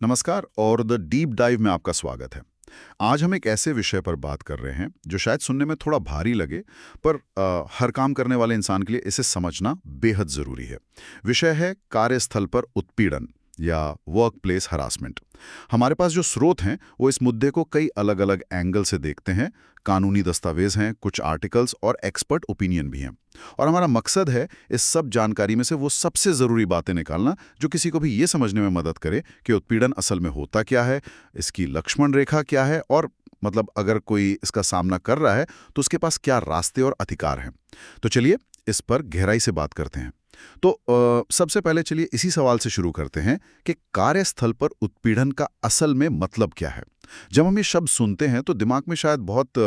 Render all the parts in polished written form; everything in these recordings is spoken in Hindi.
नमस्कार और द डीप डाइव में आपका स्वागत है। आज हम एक ऐसे विषय पर बात कर रहे हैं जो शायद सुनने में थोड़ा भारी लगे, पर हर काम करने वाले इंसान के लिए इसे समझना बेहद ज़रूरी है। विषय है कार्यस्थल पर उत्पीड़न या वर्क प्लेस हरासमेंट। हमारे पास जो स्रोत हैं वो इस मुद्दे को कई अलग अलग एंगल से देखते हैं। कानूनी दस्तावेज हैं, कुछ आर्टिकल्स और एक्सपर्ट ओपिनियन भी हैं। और हमारा मकसद है इस सब जानकारी में से वो सबसे ज़रूरी बातें निकालना जो किसी को भी ये समझने में मदद करे कि उत्पीड़न असल में होता क्या है, इसकी लक्ष्मण रेखा क्या है और मतलब अगर कोई इसका सामना कर रहा है तो उसके पास क्या रास्ते और अधिकार हैं। तो चलिए इस पर गहराई से बात करते हैं। तो सबसे पहले चलिए इसी सवाल से शुरू करते हैं कि कार्यस्थल पर उत्पीड़न का असल में मतलब क्या है। जब हम ये शब्द सुनते हैं तो दिमाग में शायद बहुत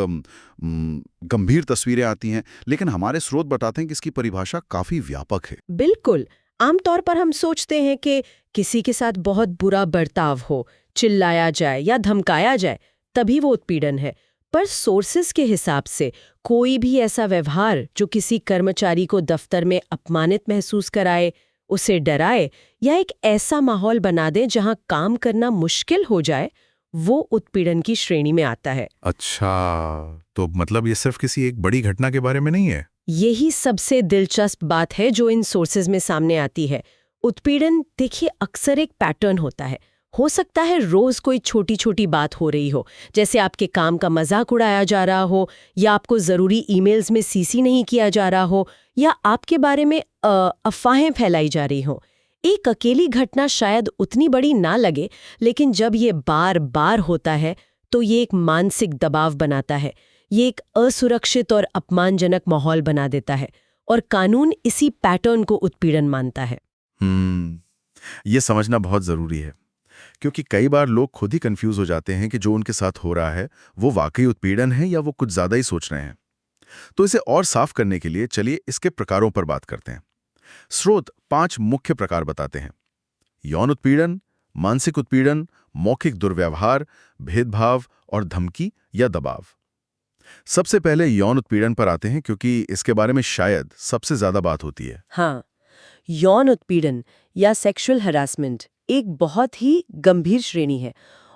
गंभीर तस्वीरें आती हैं, लेकिन हमारे स्रोत बताते हैं कि इसकी परिभाषा काफी व्यापक है। बिल्कुल। आमतौर पर हम सोचते हैं कि किसी के साथ बहुत बुरा बर्ताव हो, चिल्लाया जाए या धमकाया जाए, तभी वो उत्पीड़न है। पर सोर्सेस के हिसाब से कोई भी ऐसा व्यवहार जो किसी कर्मचारी को दफ्तर में अपमानित महसूस कराए, उसे डराए या एक ऐसा माहौल बना दे जहां काम करना मुश्किल हो जाए, वो उत्पीड़न की श्रेणी में आता है। अच्छा, तो मतलब ये सिर्फ किसी एक बड़ी घटना के बारे में नहीं है। यही सबसे दिलचस्प बात है जो इन सोर्सेज में सामने आती है। उत्पीड़न देखिए अक्सर एक पैटर्न होता है। हो सकता है रोज कोई छोटी छोटी बात हो रही हो, जैसे आपके काम का मजाक उड़ाया जा रहा हो, या आपको जरूरी ईमेल्स में सीसी नहीं किया जा रहा हो, या आपके बारे में अफवाहें फैलाई जा रही हो। एक अकेली घटना शायद उतनी बड़ी ना लगे, लेकिन जब ये बार बार होता है तो ये एक मानसिक दबाव बनाता है। ये एक असुरक्षित और अपमानजनक माहौल बना देता है, और कानून इसी पैटर्न को उत्पीड़न मानता है। ये समझना बहुत जरूरी है, क्योंकि कई बार लोग खुद ही कंफ्यूज हो जाते हैं कि जो उनके साथ हो रहा है वो वाकई उत्पीड़न है या वो कुछ ज्यादा ही सोच रहे हैं। तो इसे और साफ करने के लिए चलिए इसके प्रकारों पर बात करते हैं। स्रोत 5 मुख्य प्रकार बताते हैं: यौन उत्पीड़न, मानसिक उत्पीड़न, मौखिक दुर्व्यवहार, भेदभाव और धमकी या दबाव। सबसे पहले यौन उत्पीड़न पर आते हैं, क्योंकि इसके बारे में शायद सबसे ज्यादा बात होती है। हाँ, यौन उत्पीड़न या सेक्सुअल हरासमेंट एक बहुत ही गंभीर श्रेणी है,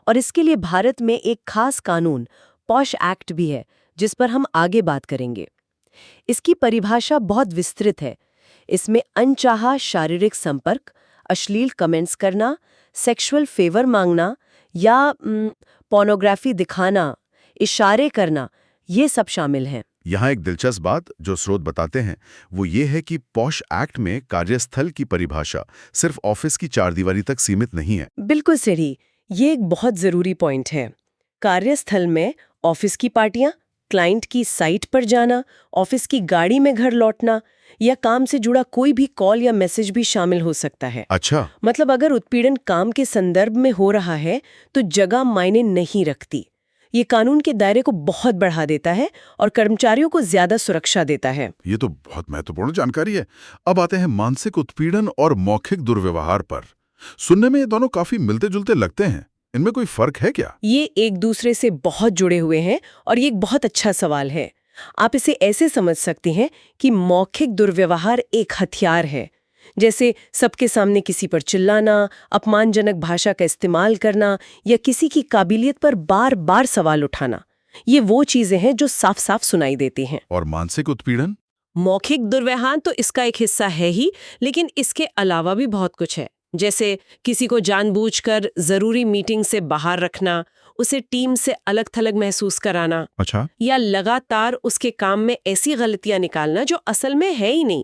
और इसके लिए भारत में एक खास कानून, पॉश एक्ट भी है, जिस पर हम आगे बात करेंगे। इसकी परिभाषा बहुत विस्तृत है। इसमें अनचाहा शारीरिक संपर्क, अश्लील कमेंट्स करना, सेक्सुअल फेवर मांगना या पोर्नोग्राफी दिखाना, इशारे करना, ये सब शामिल हैं। यहाँ एक दिलचस्प बात जो स्रोत बताते हैं वो ये है कि पॉश एक्ट में कार्यस्थल की परिभाषा सिर्फ ऑफिस की चारदीवारी तक सीमित नहीं है। बिल्कुल सही। ये एक बहुत जरूरी पॉइंट है। कार्यस्थल में ऑफिस की पार्टियां, क्लाइंट की साइट पर जाना, ऑफिस की गाड़ी में घर लौटना या काम से जुड़ा कोई भी कॉल या मैसेज भी शामिल हो सकता है। अच्छा, मतलब अगर उत्पीड़न काम के संदर्भ में हो रहा है तो जगह मायने नहीं रखती। ये कानून के दायरे को बहुत बढ़ा देता है और कर्मचारियों को ज्यादा सुरक्षा देता है। ये तो बहुत महत्वपूर्ण जानकारी है। अब आते हैं मानसिक उत्पीड़न और मौखिक दुर्व्यवहार पर। सुनने में ये दोनों काफी मिलते जुलते लगते हैं, इनमें कोई फर्क है क्या? ये एक दूसरे से बहुत जुड़े हुए हैं, और ये एक बहुत अच्छा सवाल है। आप इसे ऐसे समझ सकते हैं कि मौखिक दुर्व्यवहार एक हथियार है, जैसे सबके सामने किसी पर चिल्लाना, अपमानजनक भाषा का इस्तेमाल करना या किसी की काबिलियत पर बार बार सवाल उठाना। ये वो चीजें हैं जो साफ साफ सुनाई देती हैं। और मानसिक उत्पीड़न? मौखिक दुर्व्यवहार तो इसका एक हिस्सा है ही, लेकिन इसके अलावा भी बहुत कुछ है। जैसे किसी को जानबूझकर जरूरी मीटिंग से बाहर रखना, उसे टीम से अलग थलग महसूस कराना, अच्छा, या लगातार उसके काम में ऐसी गलतियां निकालना जो असल में है ही नहीं।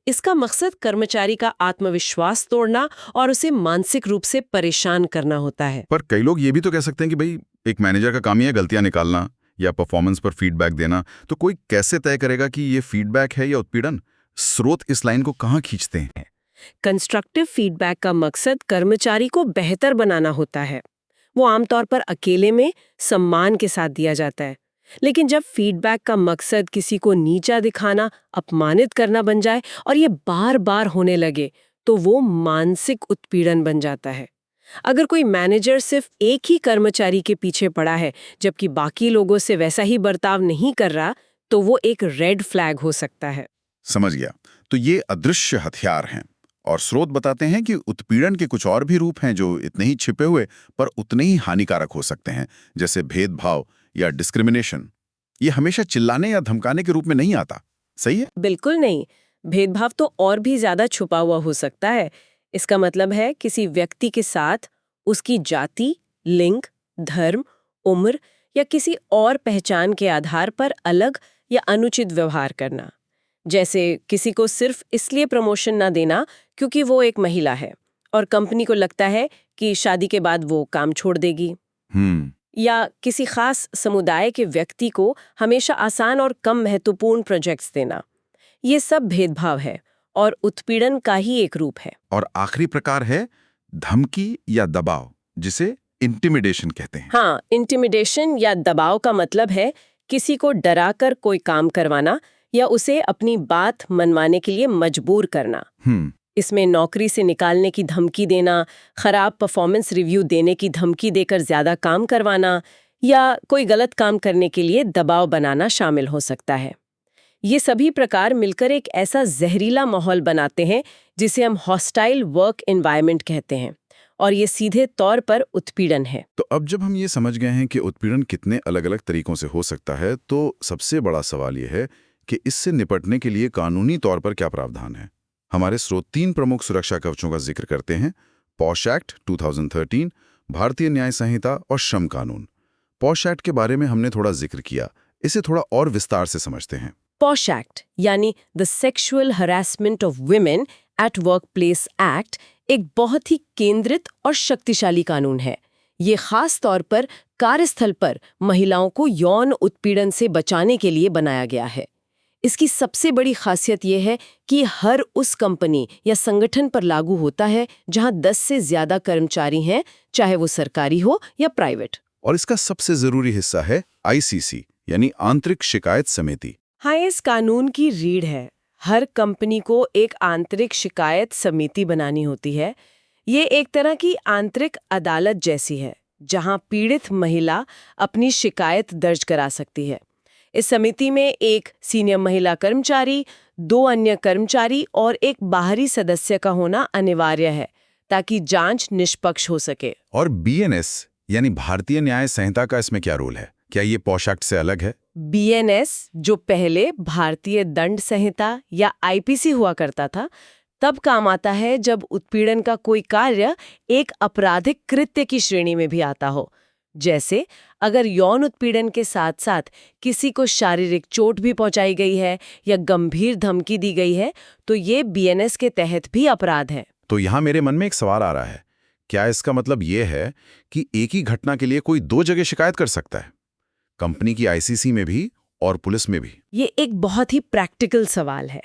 इसका मकसद कर्मचारी का आत्मविश्वास तोड़ना और उसे मानसिक रूप से परेशान करना होता है। पर कई लोग ये भी तो कह सकते हैं कि भाई एक मैनेजर का काम ही है गलतियां निकालना या परफॉर्मेंस पर फीडबैक देना, तो कोई कैसे तय करेगा कि ये फीडबैक है या उत्पीड़न? स्रोत इस लाइन को कहाँ खींचते हैं? कंस्ट्रक्टिव फीडबैक का मकसद कर्मचारी को बेहतर बनाना होता है। वो आमतौर पर अकेले में सम्मान के साथ दिया जाता है। लेकिन जब फीडबैक का मकसद किसी को नीचा दिखाना, अपमानित करना बन जाए और ये बार बार होने लगे, तो वो मानसिक उत्पीड़न बन जाता है। अगर कोई मैनेजर सिर्फ एक ही कर्मचारी के पीछे पड़ा है जबकि बाकी लोगों से वैसा ही बर्ताव नहीं कर रहा, तो वो एक रेड फ्लैग हो सकता है। समझ गया। तो ये अदृश्य हथियार हैं। और स्रोत बताते हैं कि उत्पीड़न के कुछ और भी रूप हैं जो इतने ही छिपे हुए पर उतने ही हानिकारक हो सकते हैं, जैसे भेदभाव या डिस्क्रिमिनेशन। ये हमेशा चिल्लाने या धमकाने के रूप में नहीं आता, सही है? बिल्कुल नहीं। भेदभाव तो और भी ज्यादा छुपा हुआ हो सकता है। इसका मतलब है किसी व्यक्ति के साथ उसकी जाति, लिंग, धर्म, उम्र या किसी और पहचान के आधार पर अलग या अनुचित व्यवहार करना। जैसे किसी को सिर्फ इसलिए प्रमोशन ना देना क्योंकि वो एक महिला है और कंपनी को लगता है कि शादी के बाद वो काम छोड़ देगी। या किसी खास समुदाय के व्यक्ति को हमेशा आसान और कम महत्वपूर्ण प्रोजेक्ट्स देना। ये सब भेदभाव है और उत्पीड़न का ही एक रूप है। और आखिरी प्रकार है धमकी या दबाव, जिसे इंटिमिडेशन कहते हैं। हाँ, इंटिमिडेशन या दबाव का मतलब है किसी को डराकर कोई काम करवाना या उसे अपनी बात मनवाने के लिए मजबूर करना। इसमें नौकरी से निकालने की धमकी देना, खराब परफॉर्मेंस रिव्यू देने की धमकी देकर ज्यादा काम करवाना या कोई गलत काम करने के लिए दबाव बनाना शामिल हो सकता है। ये सभी प्रकार मिलकर एक ऐसा जहरीला माहौल बनाते हैं जिसे हम हॉस्टाइल वर्क एनवायरनमेंट कहते हैं, और ये सीधे तौर पर उत्पीड़न है। तो अब जब हम ये समझ गए हैं कि उत्पीड़न कितने अलग अलग तरीकों से हो सकता है, तो सबसे बड़ा सवाल ये है कि इससे निपटने के लिए कानूनी तौर पर क्या प्रावधान है। हमारे स्रोत 3 प्रमुख सुरक्षा कवचों का जिक्र करते हैं: पॉश एक्ट 2013, भारतीय न्याय संहिता और श्रम कानून। पॉश एक्ट के बारे में हमने थोड़ा जिक्र किया, इसे थोड़ा और विस्तार से समझते हैं। पॉश एक्ट यानी the sexual harassment of women at workplace act एक बहुत ही केंद्रित और शक्तिशाली कानून है। ये खास तौर पर कार्यस्थल पर महिलाओं को यौन उत्पीड़न से बचाने के लिए बनाया गया है। इसकी सबसे बड़ी खासियत यह है कि हर उस कंपनी या संगठन पर लागू होता है जहां 10 से ज्यादा कर्मचारी हैं, चाहे वो सरकारी हो या प्राइवेट। और इसका सबसे जरूरी हिस्सा है ICC यानी आंतरिक शिकायत समिति। हाँ, इस कानून की रीढ़ है। हर कंपनी को एक आंतरिक शिकायत समिति बनानी होती है। ये एक तरह की आंतरिक अदालत जैसी है जहां पीड़ित महिला अपनी शिकायत दर्ज करा सकती है। इस समिति में एक सीनियर महिला कर्मचारी, 2 अन्य कर्मचारी और एक बाहरी सदस्य का होना अनिवार्य है ताकि जांच निष्पक्ष हो सके। और BNS यानी भारतीय न्याय संहिता का इसमें क्या रोल है? क्या ये पॉश एक्ट से अलग है? BNS, जो पहले भारतीय दंड संहिता या IPC हुआ करता था, तब काम आता है जब उत्पीड़न का कोई कार्य एक आपराधिक कृत्य की श्रेणी में भी आता हो। जैसे अगर यौन उत्पीड़न के साथ साथ किसी को शारीरिक चोट भी पहुंचाई गई है या गंभीर धमकी दी गई है, तो ये BNS के तहत भी अपराध है। तो यहाँ मेरे मन में एक सवाल आ रहा है, क्या इसका मतलब ये है कि एक ही घटना के लिए कोई 2 जगह शिकायत कर सकता है, कंपनी की ICC में भी और पुलिस में भी? ये एक बहुत ही प्रैक्टिकल सवाल है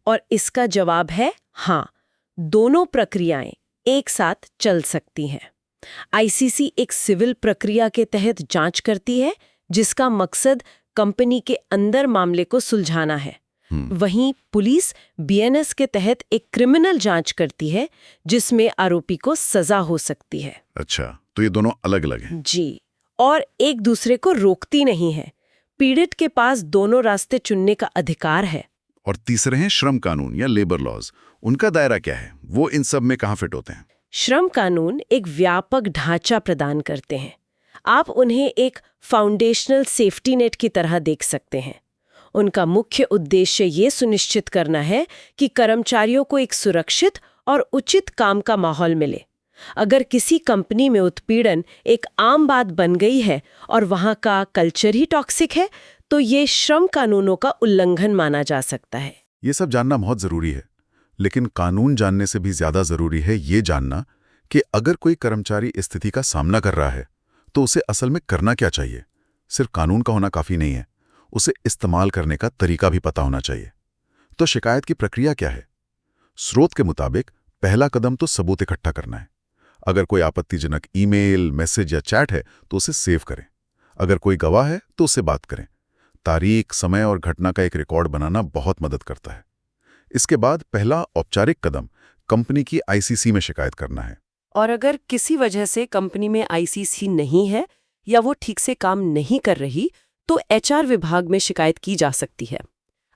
और इसका जवाब है हाँ, दोनों प्रक्रियाएं एक साथ चल सकती हैं। ICC एक सिविल प्रक्रिया के तहत जांच करती है जिसका मकसद कंपनी के अंदर मामले को सुलझाना है। वहीं पुलिस BNS के तहत एक क्रिमिनल जांच करती है जिसमें आरोपी को सजा हो सकती है। अच्छा, तो ये दोनों अलग अलग हैं। जी, और एक दूसरे को रोकती नहीं है। पीड़ित के पास दोनों रास्ते चुनने का अधिकार है। और तीसरे हैं श्रम कानून या लेबर लॉज। उनका दायरा क्या है? वो इन सब में कहाँ फिट होते हैं? श्रम कानून एक व्यापक ढांचा प्रदान करते हैं। आप उन्हें एक फाउंडेशनल सेफ्टी नेट की तरह देख सकते हैं। उनका मुख्य उद्देश्य ये सुनिश्चित करना है कि कर्मचारियों को एक सुरक्षित और उचित काम का माहौल मिले। अगर किसी कंपनी में उत्पीड़न एक आम बात बन गई है और वहां का कल्चर ही टॉक्सिक है, तो ये श्रम कानूनों का उल्लंघन माना जा सकता है। ये सब जानना बहुत जरूरी है, लेकिन कानून जानने से भी ज्यादा जरूरी है ये जानना कि अगर कोई कर्मचारी इस स्थिति का सामना कर रहा है तो उसे असल में करना क्या चाहिए। सिर्फ कानून का होना काफी नहीं है, उसे इस्तेमाल करने का तरीका भी पता होना चाहिए। तो शिकायत की प्रक्रिया क्या है? स्रोत के मुताबिक पहला कदम तो सबूत इकट्ठा करना है। अगर कोई आपत्तिजनक ईमेल, मैसेज या चैट है तो उसे सेव करें। अगर कोई गवाह है तो उससे बात करें। तारीख, समय और घटना का एक रिकॉर्ड बनाना बहुत मदद करता है। इसके बाद पहला औपचारिक कदम कंपनी की ICC में शिकायत करना है। और अगर किसी वजह से कंपनी में ICC नहीं है या वो ठीक से काम नहीं कर रही, तो HR विभाग में शिकायत की जा सकती है।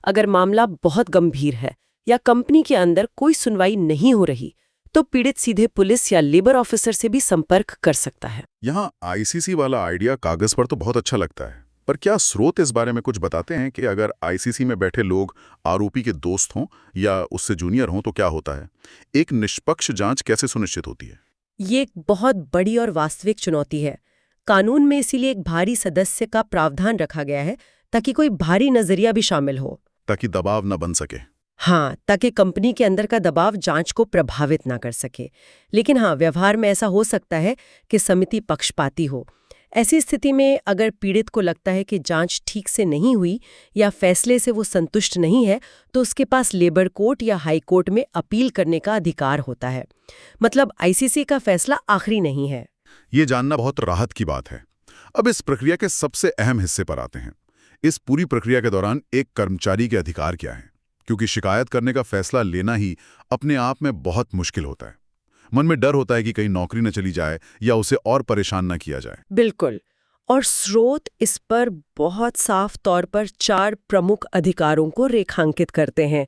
अगर मामला बहुत गंभीर है, या कंपनी के अंदर कोई सुनवाई नहीं हो रही, तो पीड़ित सीधे पुलिस या लेबर ऑफिसर से भी संपर्क कर सकता है। यहाँ आईसीसी वाला आइडिया कागज पर तो बहुत अच्छा लगता है, पर क्या स्रोत इस बारे में कुछ बताते हैं कि अगर आईसीसी में बैठे लोग आरोपी के दोस्त हों या उससे जूनियर हों तो क्या होता है? एक निष्पक्ष जांच कैसे सुनिश्चित होती है? ये एक बहुत बड़ी और वास्तविक चुनौती है। कानून में इसीलिए एक भारी सदस्य का प्रावधान रखा गया है, ताकि कोई भारी नजरिया भी शामिल हो। ताकि दबाव न बन सके। हाँ, ताकि कंपनी के अंदर का दबाव जांच को प्रभावित ना कर सके। लेकिन हाँ, व्यवहार में ऐसा हो सकता है कि समिति पक्षपाती हो। ऐसी स्थिति में अगर पीड़ित को लगता है कि जांच ठीक से नहीं हुई या फैसले से वो संतुष्ट नहीं है, तो उसके पास लेबर कोर्ट या हाई कोर्ट में अपील करने का अधिकार होता है। मतलब आईसीसी का फैसला आखिरी नहीं है। ये जानना बहुत राहत की बात है। अब इस प्रक्रिया के सबसे अहम हिस्से पर आते हैं। इस पूरी प्रक्रिया के दौरान एक कर्मचारी के अधिकार क्या हैं? क्योंकि शिकायत करने का फैसला लेना ही अपने आप में बहुत मुश्किल होता है। मन में डर होता है कि कहीं नौकरी न चली जाए या उसे और परेशान न किया जाए। बिल्कुल। और स्रोत इस पर बहुत साफ तौर पर 4 प्रमुख अधिकारों को रेखांकित करते हैं।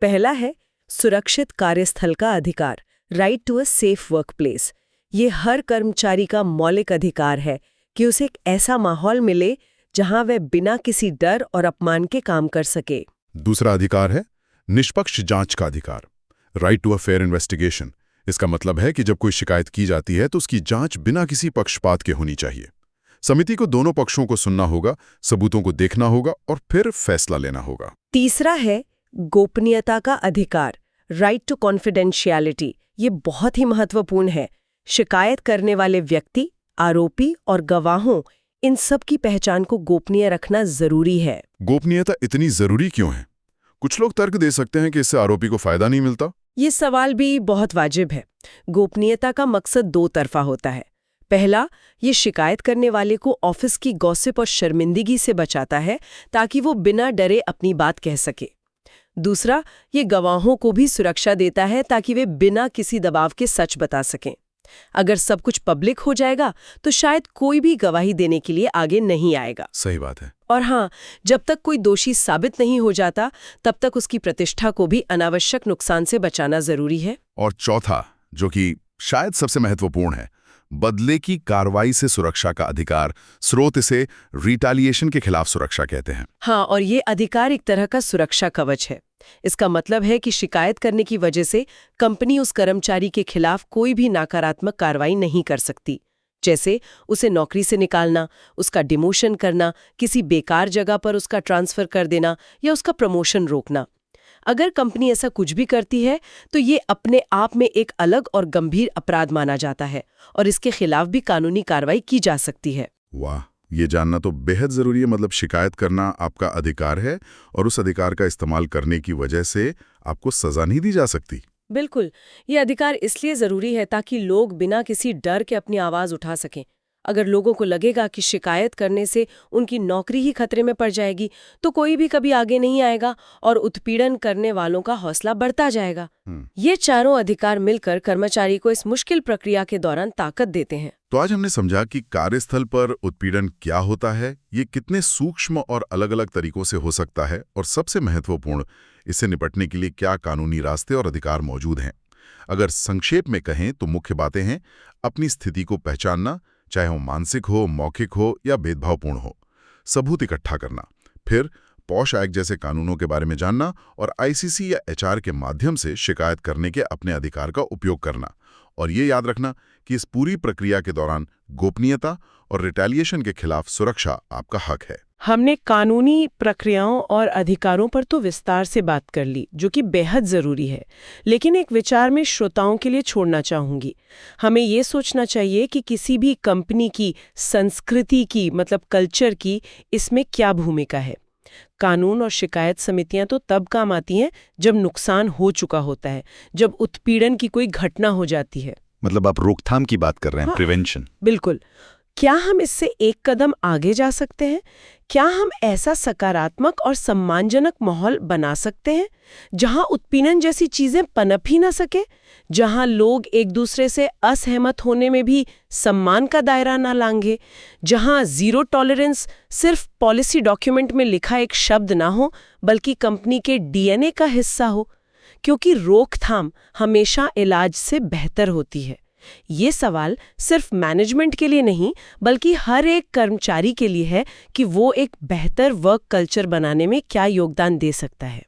पहला है सुरक्षित कार्यस्थल का अधिकार, right to a safe work place. ये हर कर्मचारी का मौलिक अधिकार है कि उसे एक ऐसा माहौल मिले जहां वह बिना किसी डर और अपमान के काम कर सके। दूसरा अधिकार है निष्पक्ष जांच का अधिकार, right to a fair investigation. इसका मतलब है कि जब कोई शिकायत की जाती है तो उसकी जांच बिना किसी पक्षपात के होनी चाहिए। समिति को दोनों पक्षों को सुनना होगा, सबूतों को देखना होगा और फिर फैसला लेना होगा। तीसरा है गोपनीयता का अधिकार, राइट टू कॉन्फिडेंशियलिटी। ये बहुत ही महत्वपूर्ण है। शिकायत करने वाले व्यक्ति, आरोपी और गवाहों, इन सब की पहचान को गोपनीय रखना जरूरी है। गोपनीयता इतनी जरूरी क्यों है? कुछ लोग तर्क दे सकते हैं कि इससे आरोपी को फायदा नहीं मिलता। ये सवाल भी बहुत वाजिब है। गोपनीयता का मकसद 2 तरफा होता है। पहला, ये शिकायत करने वाले को ऑफिस की गॉसिप और शर्मिंदगी से बचाता है, ताकि वो बिना डरे अपनी बात कह सके। दूसरा, ये गवाहों को भी सुरक्षा देता है, ताकि वे बिना किसी दबाव के सच बता सकें। अगर सब कुछ पब्लिक हो जाएगा तो शायद कोई भी गवाही देने के लिए आगे नहीं आएगा। सही बात है। और हाँ, जब तक कोई दोषी साबित नहीं हो जाता, तब तक उसकी प्रतिष्ठा को भी अनावश्यक नुकसान से बचाना जरूरी है। और चौथा, जो कि शायद सबसे महत्वपूर्ण है, बदले की कार्रवाई से सुरक्षा का अधिकार। स्रोत इसे रिटेलिएशन के खिलाफ सुरक्षा कहते हैं। हाँ, और ये अधिकार एक तरह का सुरक्षा कवच है। इसका मतलब है कि शिकायत करने की वजह से कंपनी उस कर्मचारी के खिलाफ कोई भी नकारात्मक कार्रवाई नहीं कर सकती, जैसे उसे नौकरी से निकालना, उसका डिमोशन करना, किसी बेकार जगह पर उसका ट्रांसफर कर देना या उसका प्रमोशन रोकना। अगर कंपनी ऐसा कुछ भी करती है तो ये अपने आप में एक अलग और गंभीर अपराध माना जाता है और इसके खिलाफ भी कानूनी कार्रवाई की जा सकती है। वाह, ये जानना तो बेहद जरूरी है। मतलब शिकायत करना आपका अधिकार है और उस अधिकार का इस्तेमाल करने की वजह से आपको सजा नहीं दी जा सकती। बिल्कुल, ये अधिकार इसलिए जरूरी है ताकि लोग बिना किसी डर के अपनी आवाज उठा सकें। अगर लोगों को लगेगा कि शिकायत करने से उनकी नौकरी ही खतरे में पड़ जाएगी, तो कोई भी कभी आगे नहीं आएगा और उत्पीड़न करने वालों का हौसला बढ़ता जाएगा। ये चारों अधिकार मिलकर कर्मचारी को इस मुश्किल प्रक्रिया के दौरान ताकत देते हैं। तो आज हमने समझा कि कार्यस्थल पर उत्पीड़न क्या होता है, ये कितने सूक्ष्म और अलग-अलग तरीकों से हो सकता है और सबसे महत्वपूर्ण, इससे निपटने के लिए क्या कानूनी रास्ते और अधिकार मौजूद हैं। अगर संक्षेप में कहें तो मुख्य बातें हैं अपनी स्थिति को पहचानना, चाहे वो मानसिक हो, मौखिक हो या भेदभावपूर्ण हो, सबूत इकट्ठा करना, फिर पॉश एक्ट जैसे कानूनों के बारे में जानना और आईसीसी या एचआर के माध्यम से शिकायत करने के अपने अधिकार का उपयोग करना। और ये याद रखना कि इस पूरी प्रक्रिया के दौरान गोपनीयता और रिटेलिएशन के खिलाफ सुरक्षा आपका हक है। हमने कानूनी प्रक्रियाओं और अधिकारों पर तो विस्तार से बात कर ली, जो कि बेहद जरूरी है, लेकिन एक विचार में श्रोताओं के लिए छोड़ना चाहूंगी। हमें ये सोचना चाहिए कि किसी भी कंपनी की संस्कृति की, मतलब कल्चर की, इसमें क्या भूमिका है। कानून और शिकायत समितियां तो तब काम आती हैं जब नुकसान हो चुका होता है, जब उत्पीड़न की कोई घटना हो जाती है। मतलब आप रोकथाम की बात कर रहे हैं, प्रिवेंशन। बिल्कुल। क्या हम इससे एक कदम आगे जा सकते हैं? क्या हम ऐसा सकारात्मक और सम्मानजनक माहौल बना सकते हैं जहां उत्पीड़न जैसी चीजें पनप ही ना सके, जहां लोग एक दूसरे से असहमत होने में भी सम्मान का दायरा ना लांघे, जहां जीरो टॉलरेंस सिर्फ पॉलिसी डॉक्यूमेंट में लिखा एक शब्द ना हो बल्कि कंपनी के डीएनए का हिस्सा हो? क्योंकि रोकथाम हमेशा इलाज से बेहतर होती है। ये सवाल सिर्फ मैनेजमेंट के लिए नहीं बल्कि हर एक कर्मचारी के लिए है कि वो एक बेहतर वर्क कल्चर बनाने में क्या योगदान दे सकता है।